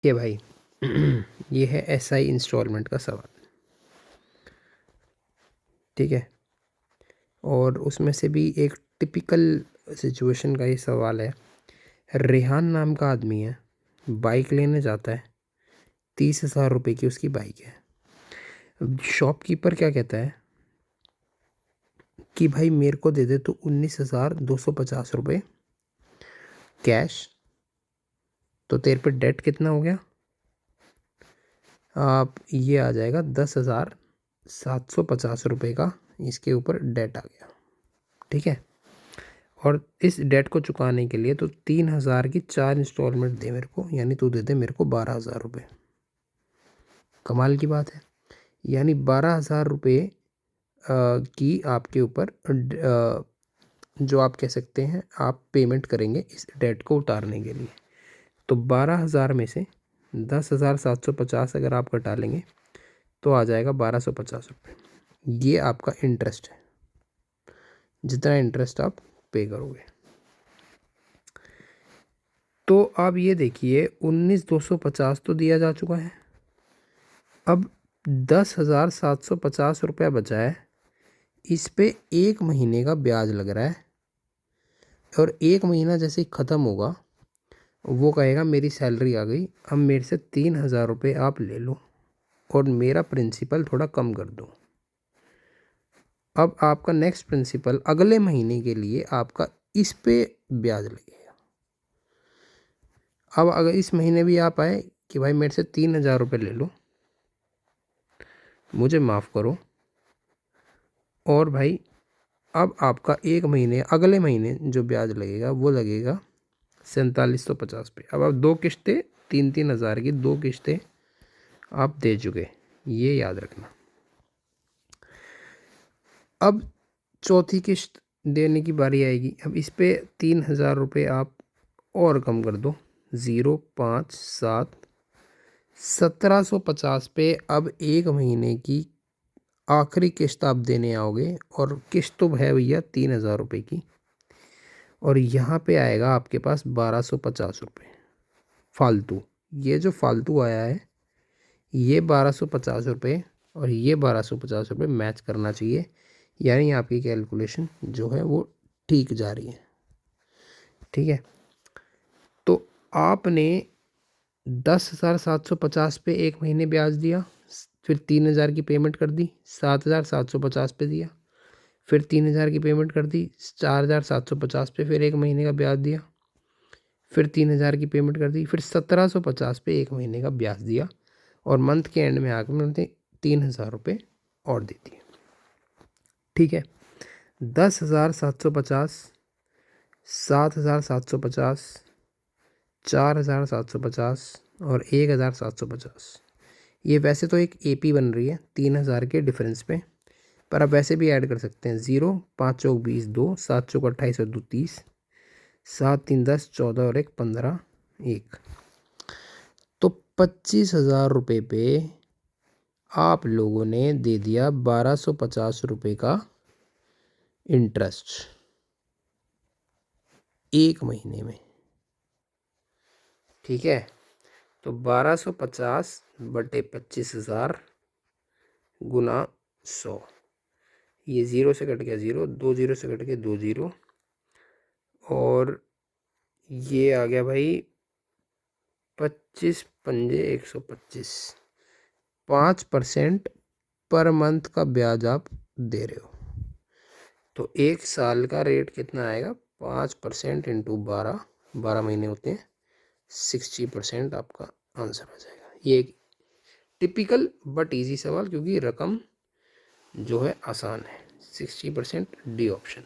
ये भाई ये है एसआई इंस्टॉलमेंट का सवाल, ठीक है। और उसमें से भी एक टिपिकल सिचुएशन का ये सवाल है। रेहान नाम का आदमी है, बाइक लेने जाता है, 30,000 रुपये की उसकी बाइक है। शॉपकीपर क्या कहता है कि भाई मेरे को दे दे तो 19,250 रुपये कैश। तो तेरे पे डेट कितना हो गया, आप ये आ जाएगा 10,750 रुपये का इसके ऊपर डेट आ गया, ठीक है। और इस डेट को चुकाने के लिए तो 3,000 की 4 इंस्टॉलमेंट दे मेरे को, यानी तू दे दे मेरे को 12,000 रुपये। कमाल की बात है, यानी 12,000 रुपये की आपके ऊपर जो आप कह सकते हैं आप पेमेंट करेंगे इस डेट को उतारने के लिए। तो 12,000 में से 10,750 अगर आप कटा लेंगे तो आ जाएगा 1,250 रुपये। ये आपका इंटरेस्ट है, जितना इंटरेस्ट आप पे करोगे। तो आप ये देखिए 19,250 तो दिया जा चुका है, अब 10,750 रुपया बचा है। इस पे 1 महीने का ब्याज लग रहा है, और 1 महीना जैसे ही ख़त्म होगा वो कहेगा मेरी सैलरी आ गई, अब मेरे से 3,000 रुपये आप ले लो और मेरा प्रिंसिपल थोड़ा कम कर दो। अब आपका नेक्स्ट प्रिंसिपल अगले महीने के लिए आपका इस पे ब्याज लगेगा। अब अगर इस महीने भी आप आए कि भाई मेरे से 3,000 रुपये ले लो, मुझे माफ़ करो, और भाई अब आपका 1 महीने अगले महीने जो ब्याज लगेगा वो लगेगा 4,750 पे। अब आप 2 किश्तें 3-3 हज़ार की 2 किश्तें आप दे चुके, ये याद रखना। अब चौथी किश्त देने की बारी आएगी। अब इस पे 3,000 रुपये आप और कम कर दो, 0, 5, 7, 1,750 पे अब 1 महीने की आखिरी किश्त आप देने आओगे, और किश्त तो है भैया 3,000 रुपये की, और यहाँ पे आएगा आपके पास 1,250 रुपये फालतू। ये जो फालतू आया है ये 1,250 रुपये और ये 1,250 रुपये मैच करना चाहिए, यानी आपकी कैलकुलेशन जो है वो ठीक जा रही है, ठीक है। तो आपने 10,750 पे 1 महीने ब्याज दिया, फिर 3,000 की पेमेंट कर दी, 7,750 पे दिया, फिर 3,000 की पेमेंट कर दी, 4,750 पे फिर 1 महीने का ब्याज दिया, फिर 3,000 की पेमेंट कर दी, फिर 1,750 पे 1 महीने का ब्याज दिया, और मंथ के एंड में आकर मैंने 3,000 रुपये और दे दिए, ठीक है। 10,750, 7,750, 4,750 और 1,750, ये वैसे तो एक एपी बन रही है 3,000 के डिफरेंस पे, पर आप वैसे भी ऐड कर सकते हैं। 0, 5 चौक 20, 2, 7 चौक 28 और 2 30, 7 3 10, 14 और 1 15, 1, तो 25,000 रुपये पे आप लोगों ने दे दिया 1,250 रुपये का इंटरेस्ट 1 महीने में, ठीक है। तो 1,250 बटे 25,000 गुना 100, ये 0 से कट गया 0, 2 0 से कट गया 2 0, और ये आ गया भाई 25 पंजे 125, 5% पर मंथ का ब्याज आप दे रहे हो। तो 1 साल का रेट कितना आएगा, 5% इंटू 12 महीने होते हैं, 60% आपका आंसर आ जाएगा। ये एक टिपिकल बट इजी सवाल, क्योंकि रकम जो है आसान है। 60% डी ऑप्शन।